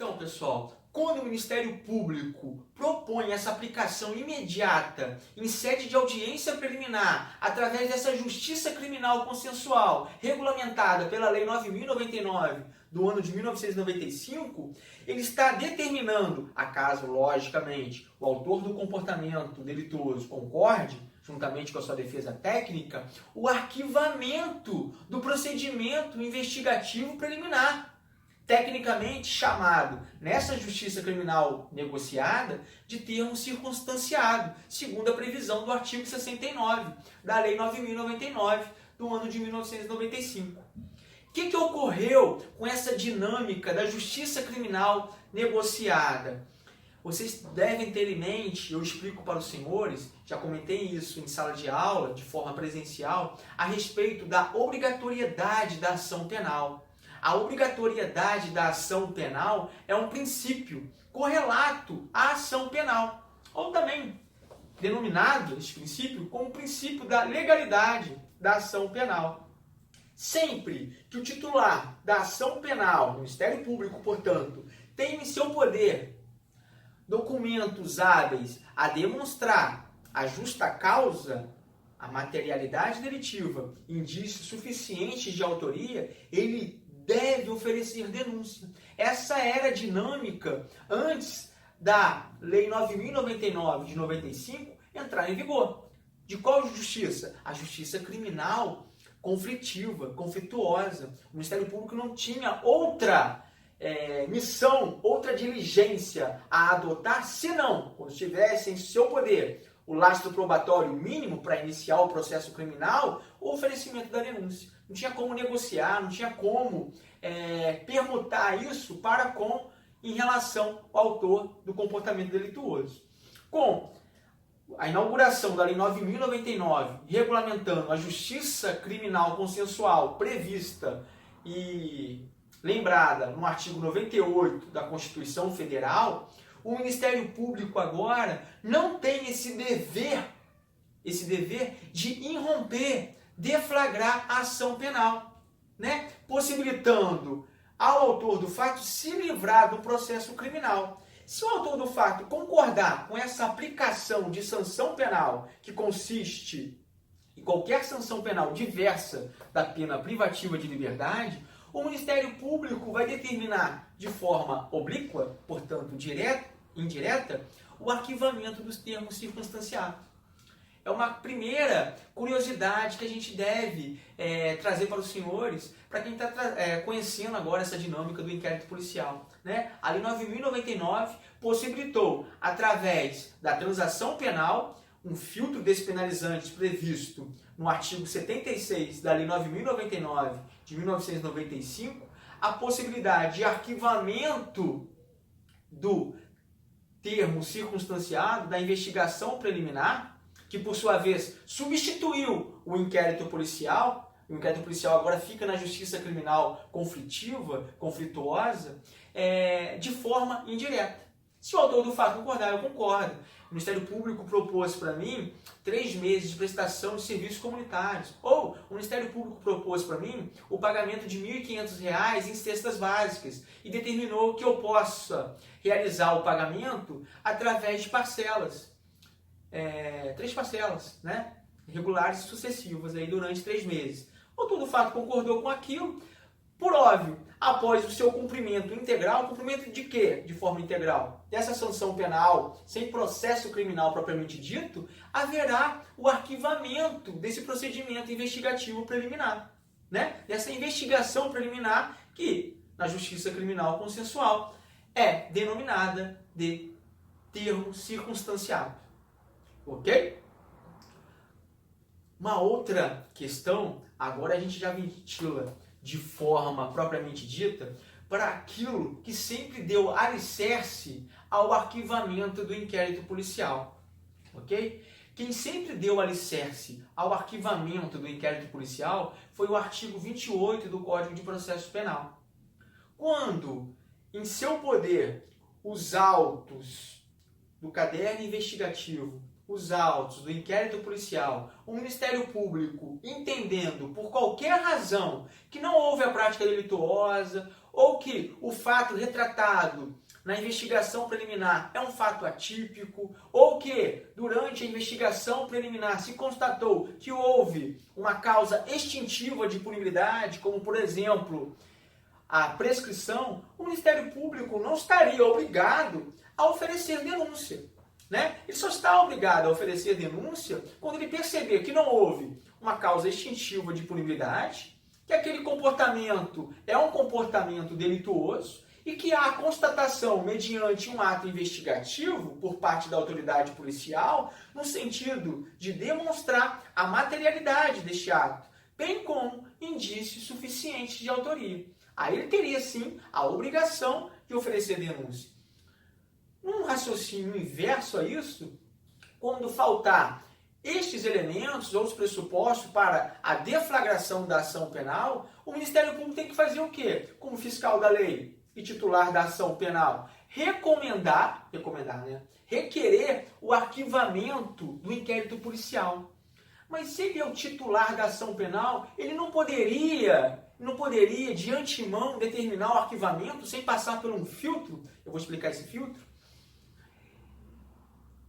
Então, pessoal, quando o Ministério Público propõe essa aplicação imediata em sede de audiência preliminar, através dessa justiça criminal consensual, regulamentada pela Lei 9.099 do ano de 1995, ele está determinando, acaso, logicamente, o autor do comportamento delituoso concorde, juntamente com a sua defesa técnica, o arquivamento do procedimento investigativo preliminar, tecnicamente chamado, nessa justiça criminal negociada, de termo circunstanciado, segundo a previsão do artigo 69 da Lei 9.099 do ano de 1995. O que ocorreu com essa dinâmica da justiça criminal negociada? Vocês devem ter em mente, eu explico para os senhores, já comentei isso em sala de aula, de forma presencial, a respeito da obrigatoriedade da ação penal. A obrigatoriedade da ação penal é um princípio correlato à ação penal, ou também denominado, esse princípio, como o princípio da legalidade da ação penal. Sempre que o titular da ação penal, o Ministério Público, portanto, tem em seu poder documentos hábeis a demonstrar a justa causa, a materialidade delitiva, indícios suficientes de autoria, ele deve oferecer denúncia. Essa era a dinâmica antes da Lei 9.099 de 95 entrar em vigor. De qual justiça? A justiça criminal conflitiva, conflituosa. O Ministério Público não tinha outra missão, outra diligência a adotar, senão, quando tivesse em seu poder o lastro probatório mínimo para iniciar o processo criminal, o oferecimento da denúncia. Não tinha como negociar, não tinha como permutar isso para com em relação ao autor do comportamento delituoso. Com a inauguração da Lei 9.099, regulamentando a justiça criminal consensual prevista e lembrada no artigo 98 da Constituição Federal, o Ministério Público agora não tem esse dever de irromper, deflagrar a ação penal, né? Possibilitando ao autor do fato se livrar do processo criminal. Se o autor do fato concordar com essa aplicação de sanção penal, que consiste em qualquer sanção penal diversa da pena privativa de liberdade, o Ministério Público vai determinar de forma oblíqua, portanto indireta, o arquivamento dos termos circunstanciados. É uma primeira curiosidade que a gente deve trazer para os senhores, para quem está conhecendo agora essa dinâmica do inquérito policial, né? A Lei 9.099 possibilitou, através da transação penal, um filtro despenalizante previsto no artigo 76 da Lei 9.099 de 1995, a possibilidade de arquivamento do termo circunstanciado da investigação preliminar, que por sua vez substituiu o inquérito policial. O inquérito policial agora fica na justiça criminal conflitiva, conflituosa, de forma indireta. Se o autor do fato concordar, eu concordo. O Ministério Público propôs para mim 3 meses de prestação de serviços comunitários. Ou o Ministério Público propôs para mim o pagamento de R$ 1.500 em cestas básicas e determinou que eu possa realizar o pagamento através de parcelas. 3 parcelas, né? Regulares e sucessivas aí durante 3 meses. O autor do fato concordou com aquilo. Por óbvio, após o seu cumprimento integral, cumprimento de quê? De forma integral? Dessa sanção penal, sem processo criminal propriamente dito, haverá o arquivamento desse procedimento investigativo preliminar, né? Dessa investigação preliminar que, na justiça criminal consensual, é denominada de termo circunstanciado. Ok? Uma outra questão, agora a gente já ventila de forma propriamente dita, para aquilo que sempre deu alicerce ao arquivamento do inquérito policial. Ok? Quem sempre deu alicerce ao arquivamento do inquérito policial foi o artigo 28 do Código de Processo Penal. Quando, em seu poder, os autos do caderno investigativo, os autos do inquérito policial, o Ministério Público entendendo por qualquer razão que não houve a prática delituosa ou que o fato retratado na investigação preliminar é um fato atípico, ou que durante a investigação preliminar se constatou que houve uma causa extintiva de punibilidade, como por exemplo a prescrição, o Ministério Público não estaria obrigado a oferecer denúncia, né? Ele só está obrigado a oferecer denúncia quando ele perceber que não houve uma causa extintiva de punibilidade, que aquele comportamento é um comportamento delituoso e que há constatação mediante um ato investigativo por parte da autoridade policial no sentido de demonstrar a materialidade deste ato, bem como indícios suficientes de autoria. Aí ele teria, sim, a obrigação de oferecer denúncia. Num raciocínio inverso a isso, quando faltar estes elementos ou os pressupostos para a deflagração da ação penal, o Ministério Público tem que fazer o quê? Como fiscal da lei e titular da ação penal, requerer o arquivamento do inquérito policial. Mas se ele é o titular da ação penal, ele não poderia, de antemão, determinar o arquivamento sem passar por um filtro. Eu vou explicar esse filtro.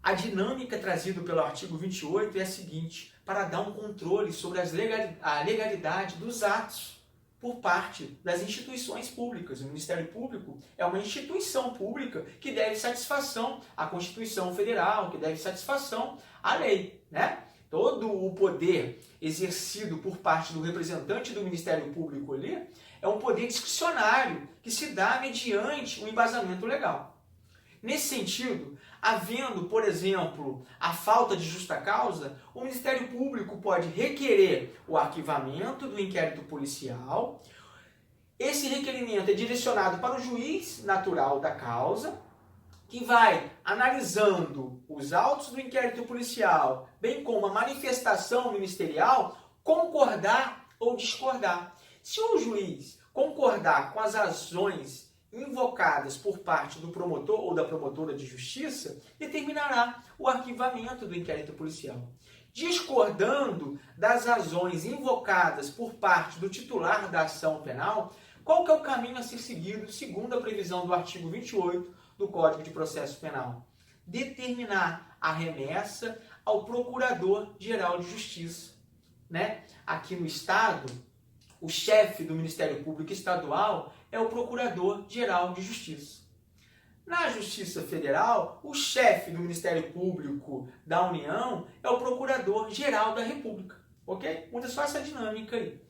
A dinâmica trazida pelo artigo 28 é a seguinte: para dar um controle sobre a legalidade dos atos por parte das instituições públicas. O Ministério Público é uma instituição pública que deve satisfação à Constituição Federal, que deve satisfação à lei, né? Todo o poder exercido por parte do representante do Ministério Público ali é um poder discricionário que se dá mediante um embasamento legal. Nesse sentido, havendo, por exemplo, a falta de justa causa, o Ministério Público pode requerer o arquivamento do inquérito policial. Esse requerimento é direcionado para o juiz natural da causa, que vai analisando os autos do inquérito policial, bem como a manifestação ministerial, concordar ou discordar. Se o juiz concordar com as razões invocadas por parte do promotor ou da promotora de justiça, determinará o arquivamento do inquérito policial. Discordando das razões invocadas por parte do titular da ação penal, qual que é o caminho a ser seguido segundo a previsão do artigo 28 do Código de Processo Penal? Determinar a remessa ao Procurador-Geral de Justiça, né? Aqui no Estado, o chefe do Ministério Público Estadual é o Procurador-Geral de Justiça. Na Justiça Federal, o chefe do Ministério Público da União é o Procurador-Geral da República. Ok? Muda só essa dinâmica aí.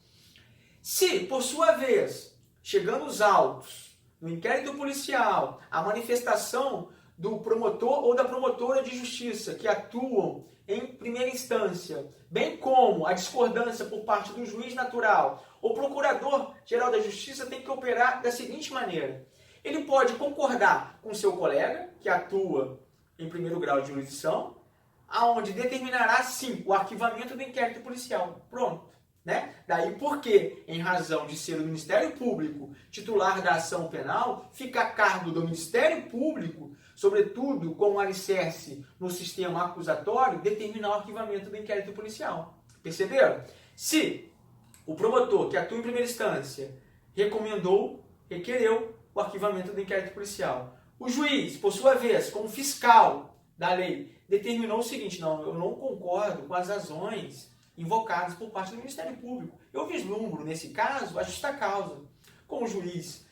Se, por sua vez, chegando os autos no inquérito policial, a manifestação do promotor ou da promotora de justiça que atuam em primeira instância, bem como a discordância por parte do juiz natural, o Procurador-Geral da Justiça tem que operar da seguinte maneira: ele pode concordar com seu colega, que atua em primeiro grau de jurisdição, aonde determinará, sim, o arquivamento do inquérito policial. Pronto. Né? Daí porque, em razão de ser o Ministério Público titular da ação penal, fica a cargo do Ministério Público, sobretudo com um alicerce no sistema acusatório, determinar o arquivamento do inquérito policial. Perceberam? Se o promotor, que atua em primeira instância, requereu o arquivamento do inquérito policial, o juiz, por sua vez, como fiscal da lei, determinou o seguinte: não, eu não concordo com as razões invocados por parte do Ministério Público. Eu vislumbro, nesse caso, a justa causa. Como o juiz,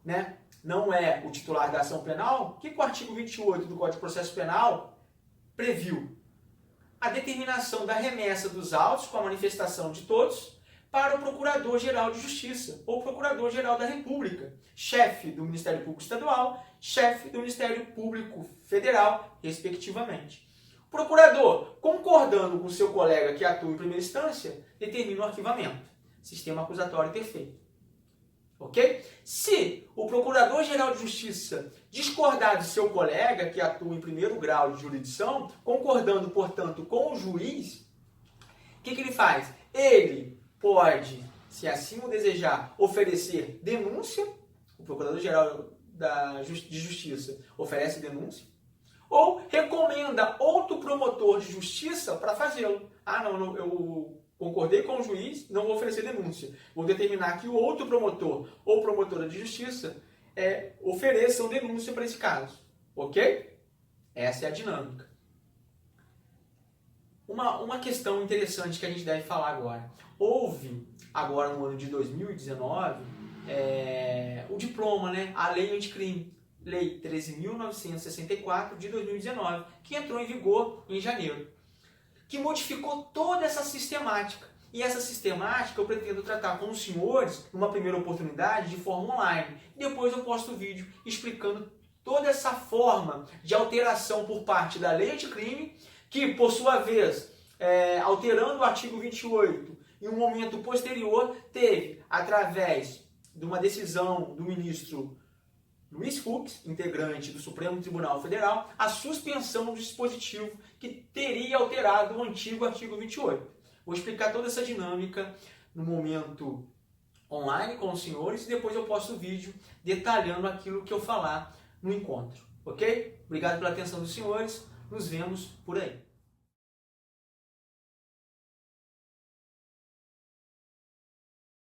né, não é o titular da ação penal, o que o artigo 28 do Código de Processo Penal previu? A determinação da remessa dos autos com a manifestação de todos para o Procurador-Geral de Justiça ou Procurador-Geral da República, chefe do Ministério Público Estadual, chefe do Ministério Público Federal, respectivamente. Procurador, concordando com seu colega que atua em primeira instância, determina o arquivamento. Sistema acusatório perfeito. Ok? Se o Procurador-Geral de Justiça discordar de seu colega que atua em primeiro grau de jurisdição, concordando, portanto, com o juiz, o que ele faz? Ele pode, se assim o desejar, oferecer denúncia. O Procurador-Geral de Justiça oferece denúncia. Ou recomenda outro promotor de justiça para fazê-lo. Ah, não, o concordei com o juiz, não vou oferecer denúncia. Vou determinar que o outro promotor ou promotora de justiça ofereçam denúncia para esse caso. Ok? Essa é a dinâmica. Uma questão interessante que a gente deve falar agora. Houve, agora no ano de 2019, o diploma, né? A lei anticrime, lei 13.964 de 2019, que entrou em vigor em janeiro, que modificou toda essa sistemática. E essa sistemática eu pretendo tratar com os senhores, numa primeira oportunidade, de forma online. Depois eu posto o vídeo explicando toda essa forma de alteração por parte da lei anticrime, que, por sua vez, alterando o artigo 28, em um momento posterior, teve, através de uma decisão do ministro Luiz Fux, integrante do Supremo Tribunal Federal, a suspensão do dispositivo que teria alterado o antigo artigo 28. Vou explicar toda essa dinâmica no momento online com os senhores e depois eu posto o vídeo detalhando aquilo que eu falar no encontro. Ok? Obrigado pela atenção dos senhores. Nos vemos por aí.